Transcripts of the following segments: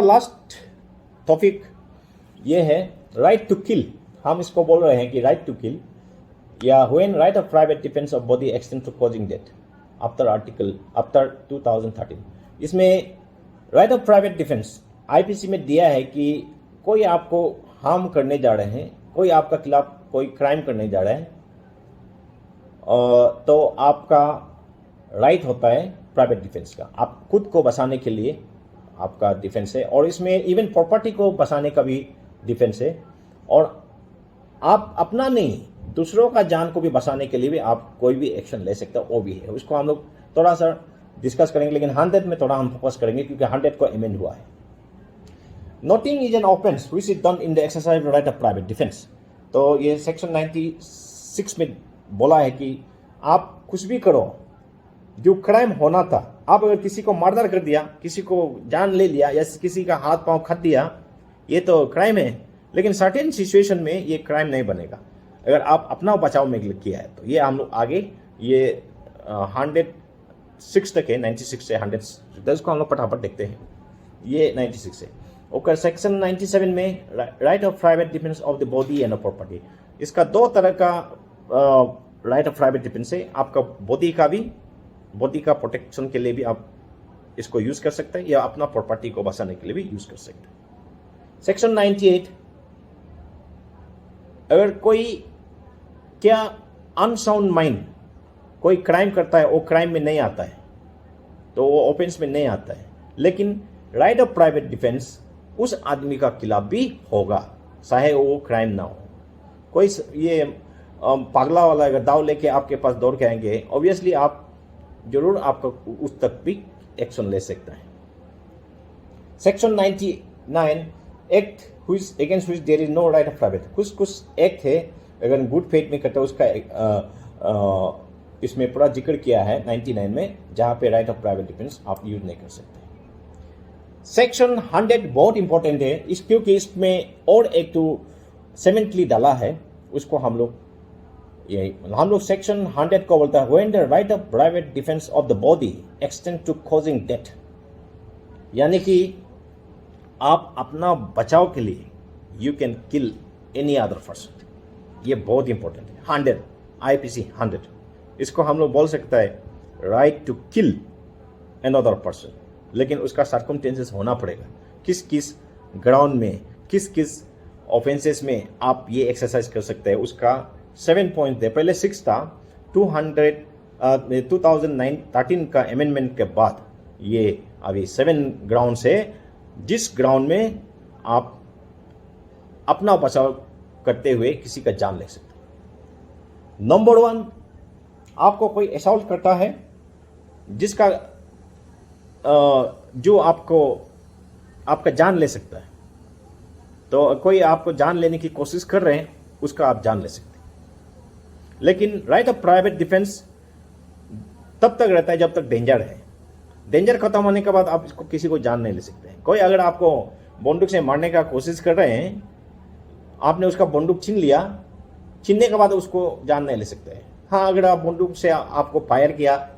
Last topic ये है right to किल। हम इसको बोल रहे हैं कि राइट टू किल या when right of private defence of body extend to causing death after 2013। इसमें right of private defence IPC में दिया है कि कोई आपको हार्म करने जा रहे हैं, कोई आपका खिलाफ कोई क्राइम करने जा रहा है, तो आपका राइट होता है प्राइवेट डिफेंस का। आप खुद को बचाने के लिए आपका डिफेंस है, और इसमें इवन प्रॉपर्टी को बचाने का भी डिफेंस है, और आप अपना नहीं दूसरों का जान को भी बचाने के लिए भी आप कोई भी एक्शन ले सकते हो, वो भी है। उसको हम लोग थोड़ा सा डिस्कस करेंगे, लेकिन 100 में थोड़ा हम फोकस करेंगे क्योंकि 100 को अमेंड हुआ है। Noting is an offence which is done in the exercise of right of private defence. तो ये सेक्शन 96 में बोला है कि आप कुछ भी करो जो क्राइम होना था, आप अगर किसी को मर्डर कर दिया, किसी को जान ले लिया या किसी का हाथ पांव खत दिया, ये तो क्राइम है, लेकिन सर्टेन सिचुएशन में ये क्राइम नहीं बनेगा अगर आप अपना बचाव में किया है। तो ये हम लोग आगे ये 106 तक है, 96 से 110 को हम लोग फटाफट देखते हैं। ये 96 है। ओके, सेक्शन 97 में right of private defence of the body and property. इसका दो तरह का राइट ऑफ प्राइवेट डिफेंस है। आपका बॉडी का प्रोटेक्शन के लिए भी आप इसको यूज कर सकते हैं, या अपना प्रॉपर्टी को बचाने के लिए भी यूज कर सकते हैं। सेक्शन 98, अगर कोई क्या अनसाउंड माइंड कोई क्राइम करता है, वो क्राइम में नहीं आता है, तो वो ऑफेंस में नहीं आता है, लेकिन राइट ऑफ प्राइवेट डिफेंस उस आदमी का खिलाफ भी होगा, चाहे वो क्राइम ना हो। कोई ये पागला वाला अगर दाव लेके आपके पास दौड़ के आएंगे, ऑब्वियसली आप जरूर आपका उस तक भी एक्शन ले सकता है। Section 99, act which against which there is no right of private. कुछ एक्ट है अगर गुड फेथ में करते उसका इसमें पूरा जिक्र किया है 99 में, जहां पे राइट ऑफ प्राइवेट डिफेंस आप यूज नहीं कर सकते। सेक्शन 100 बहुत इंपॉर्टेंट है क्योंकि इसमें और एक तो 7th डाला है, उसको हम लोग सेक्शन 100 को बोलता है when the right of private defence of the body extend to causing death. यानी कि आप अपना बचाव के लिए you can kill any other person. ये बहुत इंपॉर्टेंट है। 100 आईपीसी 100, इसको हम लोग बोल सकता है right to kill another person, लेकिन उसका सर्कमस्टेंसेस होना पड़ेगा। किस किस ग्राउंड में, किस किस ऑफेंसेस में आप ये एक्सरसाइज कर सकते हैं, उसका 7 पॉइंट है। पहले 6 था, 2013 का अमेंडमेंट के बाद ये अभी 7 ग्राउंड है, जिस ग्राउंड में आप अपना बचाव करते हुए किसी का जान ले सकते हैं। नंबर 1, आपको कोई असॉल्ट करता है जिसका जो आपका जान ले सकता है, तो कोई आपको जान लेने की कोशिश कर रहे हैं, उसका आप जान ले सकते हैं। लेकिन राइट ऑफ प्राइवेट डिफेंस तब तक रहता है जब तक डेंजर है। डेंजर खत्म होने के बाद आप इसको किसी को जान नहीं ले सकते हैं। कोई अगर आपको बंदूक से मारने का कोशिश कर रहे हैं, आपने उसका बंदूक छीन लिया, छीनने के बाद उसको जान नहीं ले सकते हैं। हाँ, अगर आप बंदूक से आपको फायर किया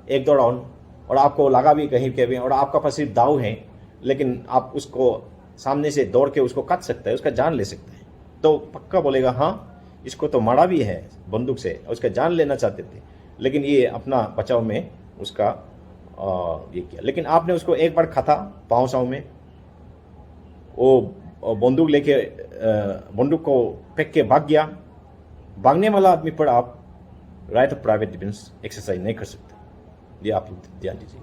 1-2 राउंड और आपको लगा भी कहीं के भी, और आपका पास सिर्फ दाव है, लेकिन आप उसको सामने से दौड़ के उसको काट सकते हैं, उसका जान ले सकते हैं, तो पक्का बोलेगा हाँ इसको तो मारा भी है बंदूक से, उसका जान लेना चाहते थे, लेकिन ये अपना बचाव में उसका ये किया। लेकिन आपने उसको एक बार खाता पाँव साँव में, वो बंदूक लेके बंदूक को फेंक के भाग गया, भागने वाला आदमी पर आप right of private defence exercise नहीं कर सकते। ये आप ध्यान दीजिए।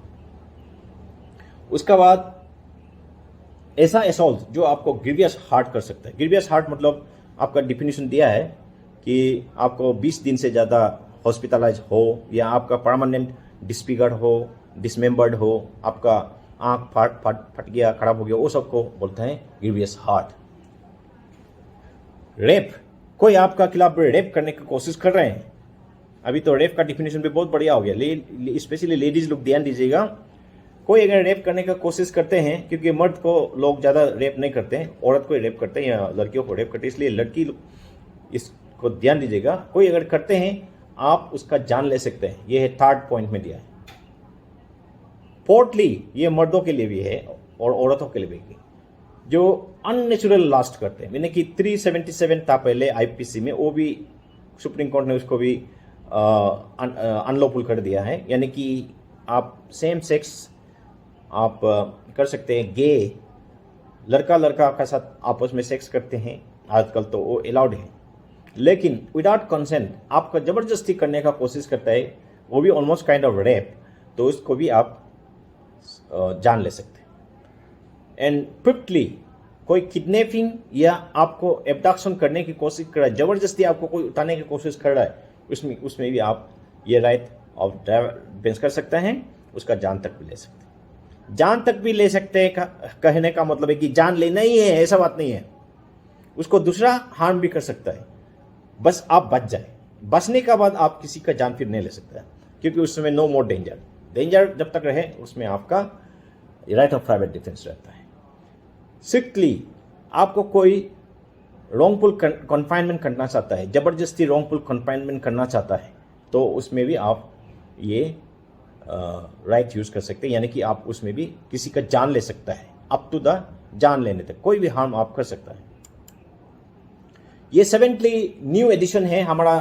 उसके बाद ऐसा असॉल्ट जो आपको ग्रीवियस हार्ट कर सकता है। ग्रीवियस हार्ट मतलब आपका डिफिनीशन दिया है कि आपको 20 दिन से ज़्यादा हॉस्पिटलाइज हो, या आपका परमानेंट डिस्फिगर्ड हो, डिसमेंबर्ड हो, आपका आंख फट गया, खराब हो गया, वो सबको बोलते हैं ग्रीवियस हार्ट। रेप, कोई आपका खिलाफ रेप करने की कोशिश कर रहे हैं। अभी तो रेप का डिफिनेशन भी बहुत बढ़िया हो गया, स्पेशली लेडीज लोग ध्यान दीजिएगा। कोई अगर रेप करने का कोशिश करते हैं, क्योंकि मर्द को लोग ज़्यादा रेप नहीं करते हैं, औरत को रेप करते हैं या लड़कियों को रेप करते हैं, इसलिए लड़की इसको ध्यान दीजिएगा। कोई अगर करते हैं, आप उसका जान ले सकते हैं। ये है 3rd पॉइंट में दिया है। फोर्थली, ये मर्दों के लिए भी है और औरतों के लिए भी, जो अननेचुरल लास्ट करते हैं, यानी कि 377 था पहले आईपीसी में, वो भी सुप्रीम कोर्ट ने उसको भी अनलॉफुल कर दिया है। यानी कि आप सेम सेक्स आप कर सकते हैं, गे लड़का लड़का का साथ आपस में सेक्स करते हैं आजकल, तो वो अलाउड है। लेकिन विदाउट कंसेंट आपका ज़बरदस्ती करने का कोशिश करता है, वो भी ऑलमोस्ट काइंड ऑफ रेप, तो उसको भी आप जान ले सकते हैं। एंड फिफ्थली, कोई किडनैपिंग या आपको एब्डक्शन करने की कोशिश कर रहा है, ज़बरदस्ती आपको कोई उठाने की कोशिश कर रहा है, उसमें भी आप ये राइट ऑफ डिफेंस कर सकते हैं, उसका जान तक भी ले सकते हैं। जान तक भी ले सकते हैं कहने का मतलब है कि जान लेना ही है, ऐसा बात नहीं है, उसको दूसरा हार्म भी कर सकता है, बस आप बच जाए। बचने के बाद आप किसी का जान फिर नहीं ले सकते, क्योंकि उस समय नो मोर डेंजर जब तक रहे उसमें आपका राइट ऑफ प्राइवेट डिफेंस रहता है। सिक्सली, आपको कोई रॉन्गफुल कन्फाइनमेंट करना चाहता है, ज़बरदस्ती रॉन्गफुल कन्फाइनमेंट करना चाहता है, तो उसमें भी आप ये राइट यूज़ कर सकते हैं, यानी कि आप उसमें भी किसी का जान ले सकता है, अप टू द जान लेने तक कोई भी हार्म आप कर सकता है। ये सेवेंथली न्यू एडिशन है हमारा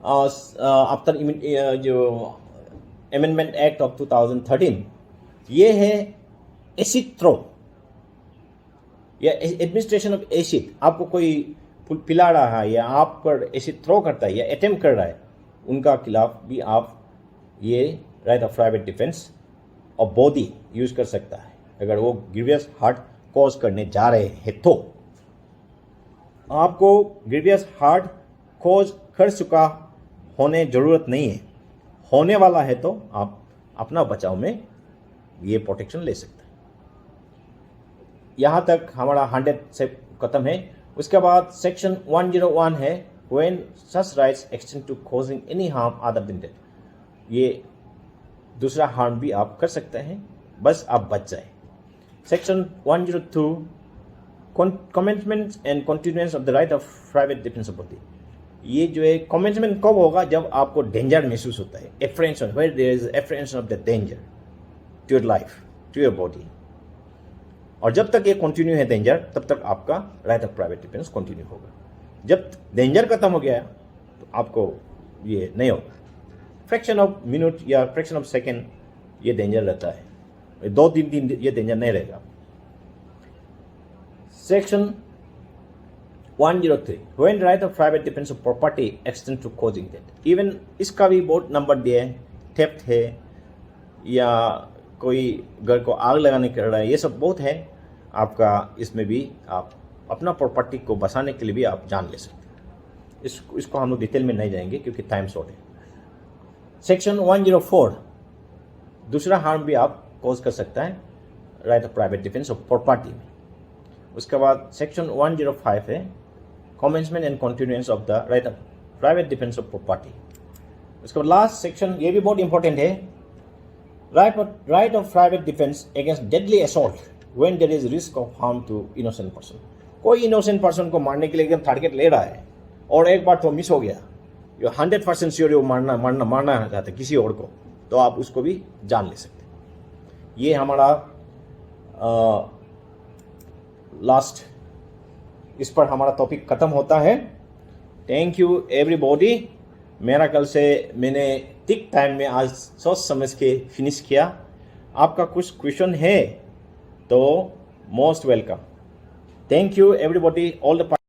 आफ्टर जो अमेंडमेंट एक्ट ऑफ 2013, ये है एसिड थ्रो या एडमिनिस्ट्रेशन ऑफ एसिड। आपको कोई पिला रहा है या आप पर एसिड थ्रो करता है या अटेम्प्ट कर रहा है, उनका खिलाफ भी आप ये right of private defence of body use कर सकता है, अगर वो ग्रीवियस हार्ट कॉज करने जा रहे हैं तो। आपको ग्रीवियस हार्ट कॉज कर चुका होने ज़रूरत नहीं है, होने वाला है तो आप अपना बचाव में ये प्रोटेक्शन ले सकते हैं। यहाँ तक हमारा 100 से ख़त्म है। उसके बाद सेक्शन 101 है, when such rights extend to causing any harm other than death. ये दूसरा हार्म भी आप कर सकते हैं, बस आप बच जाए। Section 102, commencement and continuance of the right of private defence of body. ये जो है कमेंसमेंट कब होगा, जब आपको डेंजर महसूस होता है, apprehension, where there is apprehension of the danger to your life, to your body. और जब तक ये कंटिन्यू है डेंजर, तब तक आपका right of private defence continue होगा। जब डेंजर खत्म हो गया तो आपको ये नहीं होगा। फ्रैक्शन ऑफ मिनट या फ्रैक्शन ऑफ सेकेंड ये डेंजर रहता है, 2-3 दिन ये डेंजर नहीं रहेगा। Section 103, when right of private defence of property extend to causing death. Even इसका भी बहुत नंबर दिया है, थेफ्ट है या कोई घर को आग लगाने कर रहा है, ये सब बहुत है आपका। इसमें भी आप अपना प्रॉपर्टी को बचाने के लिए भी आप जान ले सकते हैं। इसको हम लोग डिटेल में नहीं जाएंगे क्योंकि टाइम शॉर्ट है। सेक्शन 104, दूसरा हार्म भी आप कॉज कर सकता है right of private defence of property में। उसके बाद सेक्शन 105 है, commencement and continuance of the right of private defence of property. उसके बाद लास्ट सेक्शन, ये भी बहुत इंपॉर्टेंट है, right of private defence against deadly assault when there is risk of harm to innocent person. कोई innocent person को मारने के लिए एकदम टारगेट ले रहा है और एक बार तो मिस हो गया, ये 100% श्योर वो मारना चाहते किसी और को, तो आप उसको भी जान ले सकते हैं। ये हमारा लास्ट, इस पर हमारा टॉपिक खत्म होता है। Thank you everybody. मेरा कल से मैंने ठीक टाइम में आज सोच समझ के फिनिश किया। आपका कुछ क्वेश्चन है तो most welcome. Thank you everybody, all the